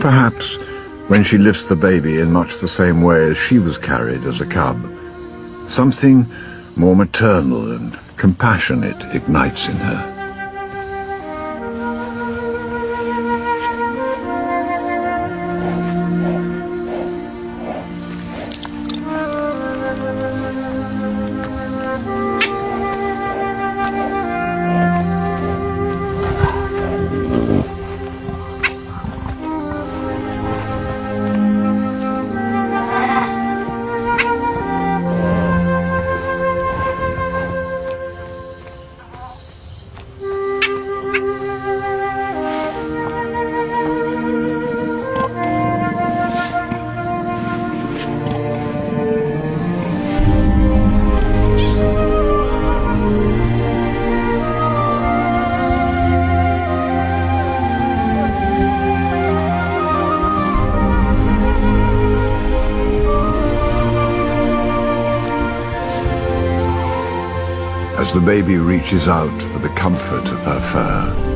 Perhaps when she lifts the baby in much the same way as she was carried as a cub, something more maternal and compassionate ignites in her. As the baby reaches out for the comfort of her fur,